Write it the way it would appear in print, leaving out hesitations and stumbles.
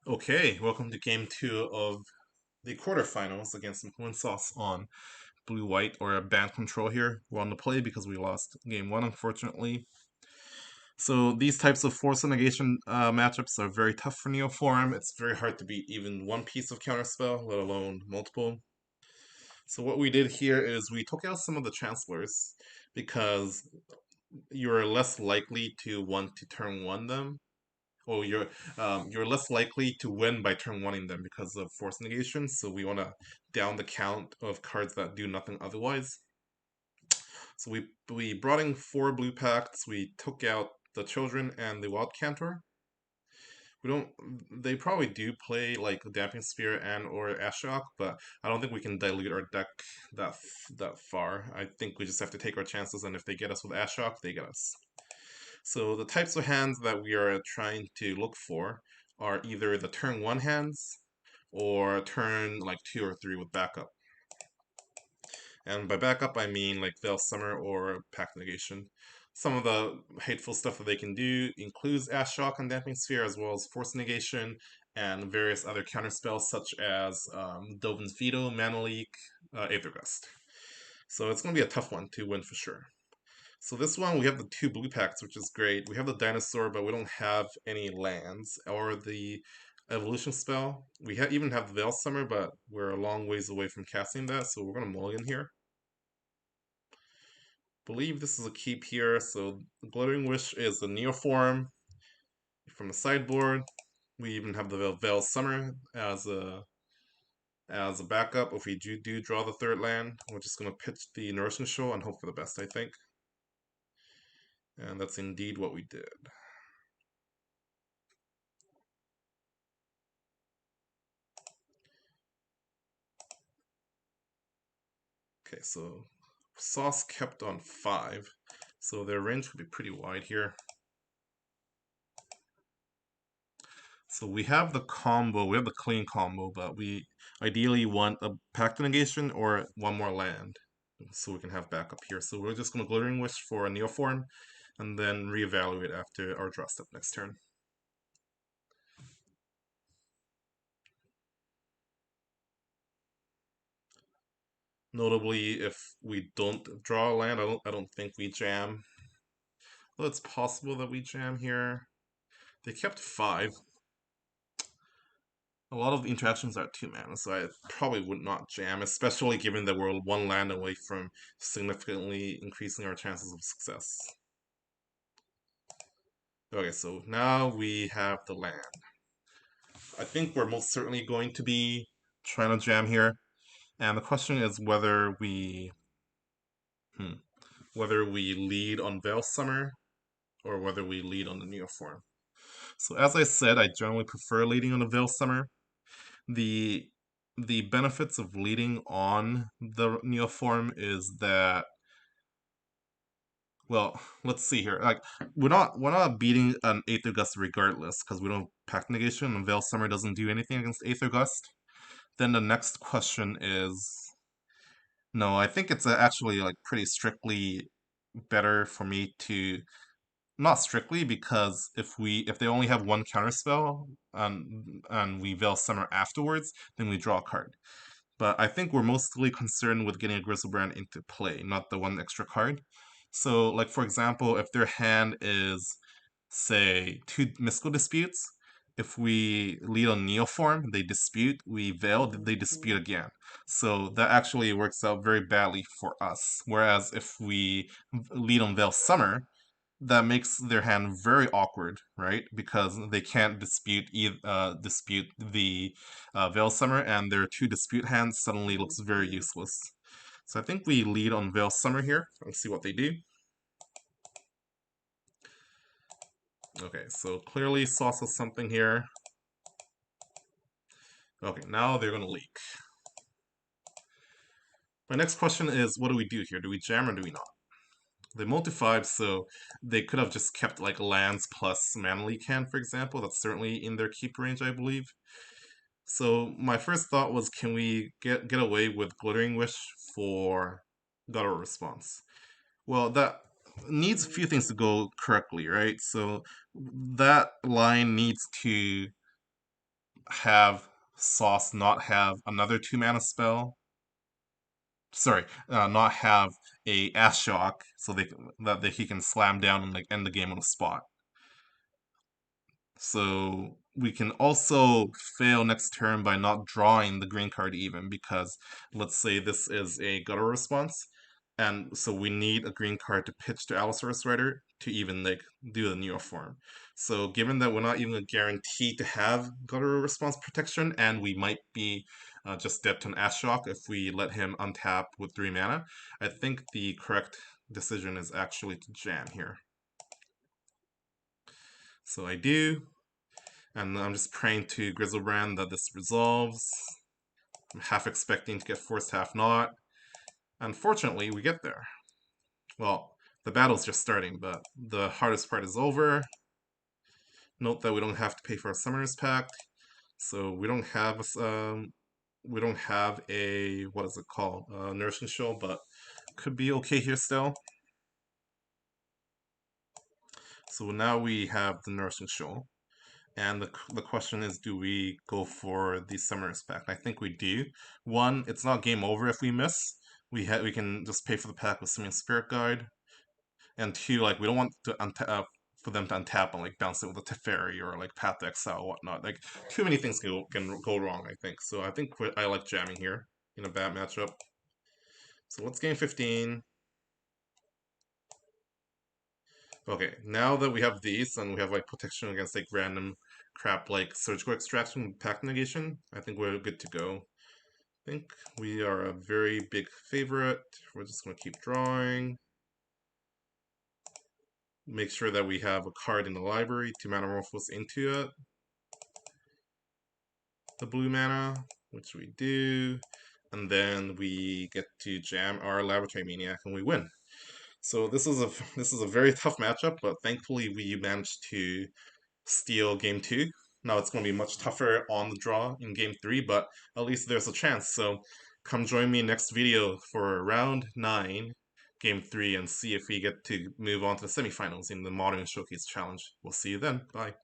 Okay, welcome to game two of the quarterfinals against McLuhan Sauce on blue-white or a band control here. We're on the play because we lost game one, unfortunately. So these types of force negation matchups are very tough for Neoform. It's very hard to beat even one piece of counterspell, let alone multiple. So what we did here is we took out some of the Chancellors because you're less likely to want to turn one them. Well, you're less likely to win by turn oneing them because of force negation. So we want to down the count of cards that do nothing otherwise. So we brought in four blue packs. We took out the children and the wild cantor. We don't. They probably do play like damping spear and or Ashok, but I don't think we can dilute our deck that that far. I think we just have to take our chances, and if they get us with Ashok, they get us. So the types of hands that we are trying to look for are either the turn one hands or turn like two or three with backup. And by backup, I mean like Veil Summer or Pact Negation. Some of the hateful stuff that they can do includes Ash Shock and Damping Sphere, as well as Force Negation and various other counter spells such as Dovin's Veto, Mana Leak, Aether Gust. So it's going to be a tough one to win for sure. So this one, we have the two blue packs, which is great. We have the dinosaur, but we don't have any lands or the evolution spell. We even have the Veil Summer, but we're a long ways away from casting that, so we're going to mulligan here. Believe this is a keep here, so Glittering Wish is a Neoform from the sideboard. We even have the Veil Summer as a backup. If we do draw the third land, we're just going to pitch the Nourishing Shoal and hope for the best, I think. And that's indeed what we did. Okay, so Sauce kept on 5, so their range could be pretty wide here. So we have the combo, we have the clean combo, but we ideally want a Pact Negation or one more land, so we can have backup here. So we're just going to Glittering Wish for a Neoform, and then reevaluate after our draw step next turn. Notably, if we don't draw a land, I don't think we jam. Well, it's possible that we jam here. They kept 5. A lot of the interactions are 2 mana, so I probably would not jam, especially given that we're one land away from significantly increasing our chances of success. Okay, so now we have the land. I think we're most certainly going to be trying to jam here, and the question is hmm, whether we lead on Veil Summer or whether we lead on the Neoform. So as I said, I generally prefer leading on the Veil Summer. The the benefits of leading on the Neoform is that, well, let's see here. Like we're not beating an Aether Gust regardless because we don't Pact Negation and Veil Summer doesn't do anything against Aether Gust. Then the next question is, no, I think it's actually like pretty strictly better for me to, not strictly, because if they only have one counterspell and we Veil Summer afterwards, then we draw a card. But I think we're mostly concerned with getting a Grizzlebrand into play, not the one extra card. So, like for example, if their hand is, say, 2 Mystical Disputes, if we lead on Neoform, they dispute, we Veil, they dispute again. So that actually works out very badly for us. Whereas if we lead on Veil Summer, that makes their hand very awkward, right? Because they can't dispute the Veil Summer, and their 2 dispute hands suddenly looks very useless. So I think we lead on Veil Summer here and see what they do. Okay, so clearly Sauce has something here. Okay, now they're gonna leak. My next question is, what do we do here? Do we jam or do we not? They multi-5, so they could have just kept like lands plus Mana Leak hand, for example. That's certainly in their keep range, I believe. So my first thought was, can we get away with Glittering Wish for Guttural Response? Well, that needs a few things to go correctly, right? So that line needs to have Sauce not have another 2 mana spell. Sorry, not have a Ashiok, so he can slam down and like end the game on the spot. So we can also fail next turn by not drawing the green card even, because let's say this is a gutter response, and so we need a green card to pitch to Allosaurus Rider to even like do the Neoform. So given that we're not even guaranteed to have gutter response protection, and we might be just dead to an Ashiok if we let him untap with 3 mana, I think the correct decision is actually to jam here. So I do. And I'm just praying to Grizzlebrand that this resolves. I'm half expecting to get forced, half not. Unfortunately, we get there. Well, the battle's just starting, but the hardest part is over. Note that we don't have to pay for a Summoner's Pact, so we don't have a what is it called, Nourishing Shoal, but could be okay here still. So now we have the Nourishing Shoal. And the question is, do we go for the Summoner's Pact? I think we do. One, it's not game over if we miss. We can just pay for the pack with Simian Spirit Guide. And two, like we don't want to for them to untap and like bounce it with a Teferi or like Path to Exile or whatnot. Like too many things can go wrong, I think. So I think I like jamming here in a bad matchup. So what's game 15? Okay, now that we have these and we have like protection against like random crap like surgical extraction with pack negation, I think we're good to go. I think we are a very big favorite. We're just going to keep drawing. Make sure that we have a card in the library to metamorphose into it. The blue mana, which we do. And then we get to jam our Laboratory Maniac and we win. So this is a very tough matchup, but thankfully we managed to steal game 2. Now it's going to be much tougher on the draw in game 3, but at least there's a chance. So come join me next video for round 9, game 3, and see if we get to move on to the semifinals in the Modern Showcase Challenge. We'll see you then. Bye.